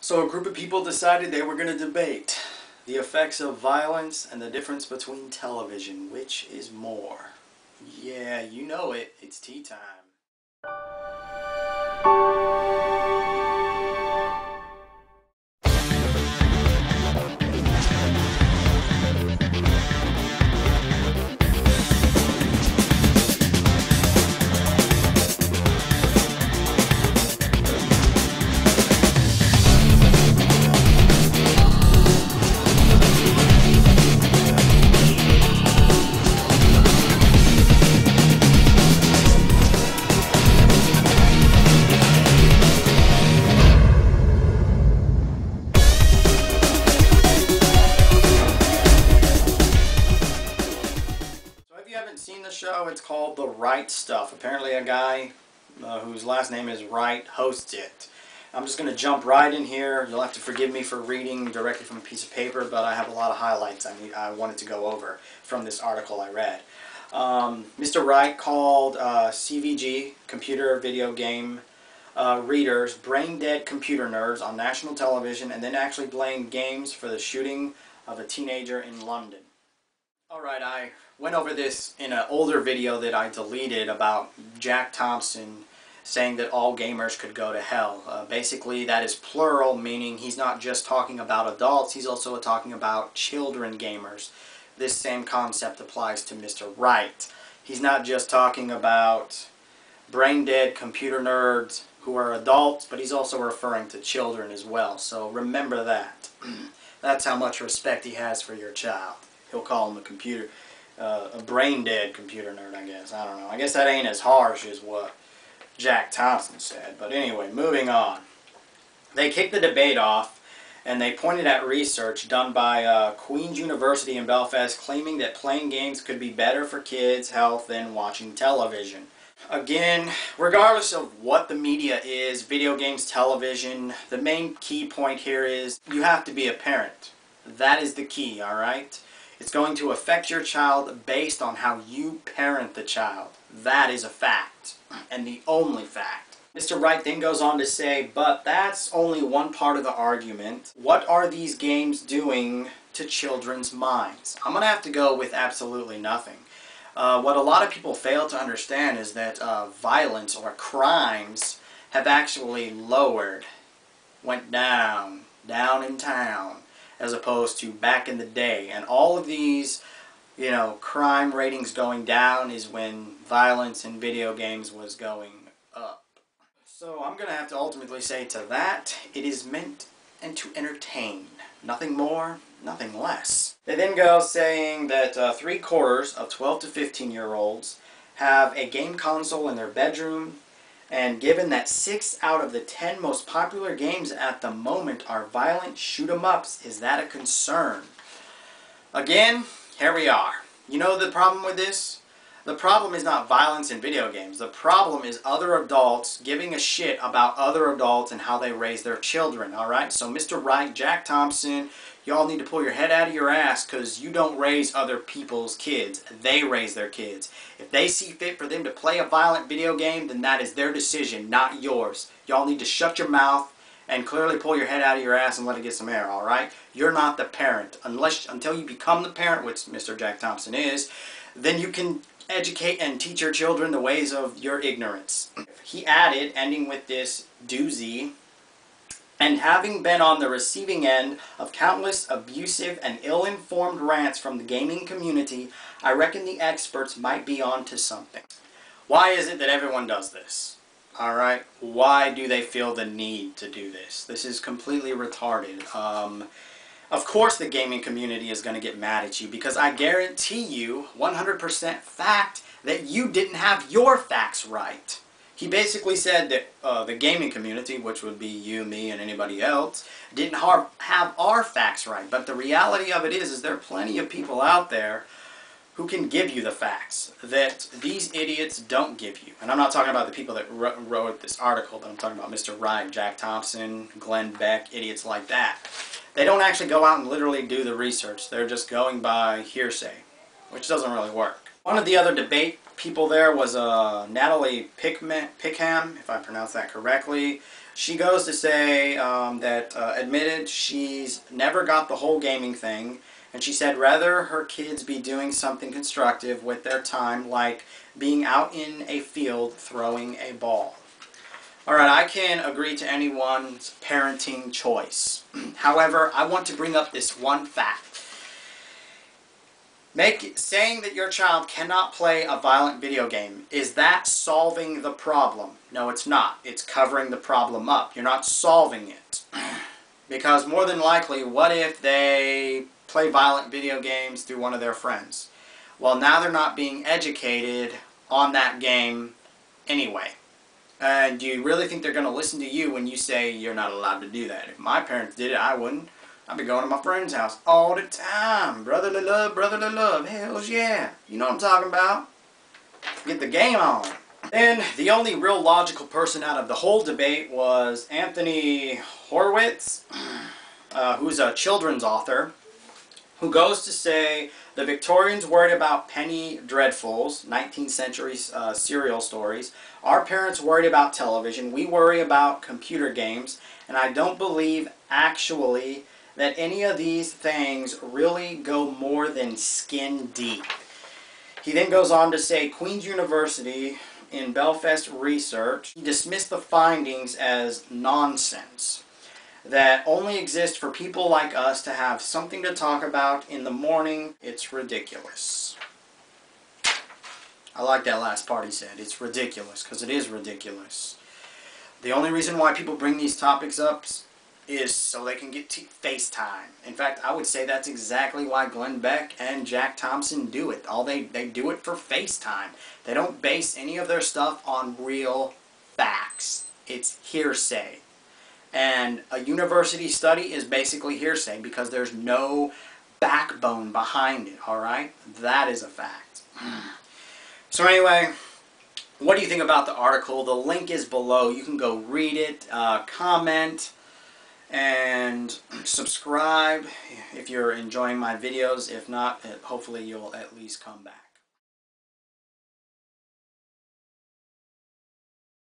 So a group of people decided they were going to debate the effects of violence and the difference between television. Which is more? Yeah, you know it. It's tea time. Seen the show? It's called The Right Stuff. Apparently a guy whose last name is Wright hosts it. I'm just going to jump right in here. You'll have to forgive me for reading directly from a piece of paper, but I have a lot of highlights I wanted to go over from this article I read. Mr. Wright called CVG, computer video game readers, brain-dead computer nerds on national television, and then actually blamed games for the shooting of a teenager in London. Alright, I went over this in an older video that I deleted about Jack Thompson saying that all gamers could go to hell. Basically, that is plural, meaning he's not just talking about adults, he's also talking about children gamers. This same concept applies to Mr. Wright. He's not just talking about brain-dead computer nerds who are adults, but he's also referring to children as well. So remember that. That's how much respect he has for your child. He'll call him a brain-dead computer nerd, I guess. I don't know. I guess that ain't as harsh as what Jack Thompson said. But anyway, moving on. They kicked the debate off, and they pointed at research done by Queen's University in Belfast claiming that playing games could be better for kids' health than watching television. Again, regardless of what the media is, video games, television, the main key point here is you have to be a parent. That is the key, alright? It's going to affect your child based on how you parent the child. That is a fact, and the only fact. Mr. Wright then goes on to say, but that's only one part of the argument. What are these games doing to children's minds? I'm going to have to go with absolutely nothing. What a lot of people fail to understand is that violence or crimes have actually went down in town, as opposed to back in the day. And all of these, crime ratings going down is when violence in video games was going up. So I'm going to have to ultimately say to that, it is meant and to entertain. Nothing more, nothing less. They then go saying that 3/4 of 12 to 15-year-olds have a game console in their bedroom, and given that 6 out of the 10 most popular games at the moment are violent shoot-'em-ups, is that a concern? Again, here we are. You know the problem with this? The problem is not violence in video games. The problem is other adults giving a shit about other adults and how they raise their children, alright? So Mr. Wright, Jack Thompson, y'all need to pull your head out of your ass because you don't raise other people's kids. They raise their kids. If they see fit for them to play a violent video game, then that is their decision, not yours. Y'all need to shut your mouth and clearly pull your head out of your ass and let it get some air, alright? You're not the parent. Until you become the parent, which Mr. Jack Thompson is, then you can educate and teach your children the ways of your ignorance. He added, ending with this doozy, and having been on the receiving end of countless abusive and ill-informed rants from the gaming community, I reckon the experts might be on to something. Why is it that everyone does this? Alright? Why do they feel the need to do this? This is completely retarded. Of course the gaming community is going to get mad at you because I guarantee you 100% fact that you didn't have your facts right. He basically said that the gaming community, which would be you, me, and anybody else, didn't have our facts right. But the reality of it is there are plenty of people out there who can give you the facts that these idiots don't give you. And I'm not talking about the people that wrote this article, but I'm talking about Mr. Wright, Jack Thompson, Glenn Beck, idiots like that. They don't actually go out and literally do the research. They're just going by hearsay, which doesn't really work. One of the other debate people there was Natalie Pickham, if I pronounced that correctly. She goes to say that admitted she's never got the whole gaming thing, and she said rather her kids be doing something constructive with their time, like being out in a field throwing a ball. Alright, I can agree to anyone's parenting choice. However, I want to bring up this one fact. Saying that your child cannot play a violent video game, is that solving the problem? No, it's not. It's covering the problem up. You're not solving it. Because more than likely, what if they play violent video games through one of their friends? Well, now they're not being educated on that game anyway. And do you really think they're going to listen to you when you say you're not allowed to do that? If my parents did it, I wouldn't. I'd be going to my friend's house all the time. Brotherly love, hells yeah. You know what I'm talking about. Get the game on. Then, the only real logical person out of the whole debate was Anthony Horowitz, who's a children's author, who goes to say the Victorians worried about penny dreadfuls, 19th century serial stories. Our parents worried about television. We worry about computer games. And I don't believe, actually, that any of these things really go more than skin deep. He then goes on to say Queen's University in Belfast research dismissed the findings as nonsense that only exist for people like us to have something to talk about in the morning. It's ridiculous. I like that last part he said. It's ridiculous, because it is ridiculous. The only reason why people bring these topics up is so they can get FaceTime. In fact, I would say that's exactly why Glenn Beck and Jack Thompson do it. They do it for FaceTime. They don't base any of their stuff on real facts. It's hearsay. And a university study is basically hearsay because there's no backbone behind it, alright? That is a fact. So anyway, what do you think about the article? The link is below. You can go read it, comment, and subscribe if you're enjoying my videos. If not, hopefully you'll at least come back.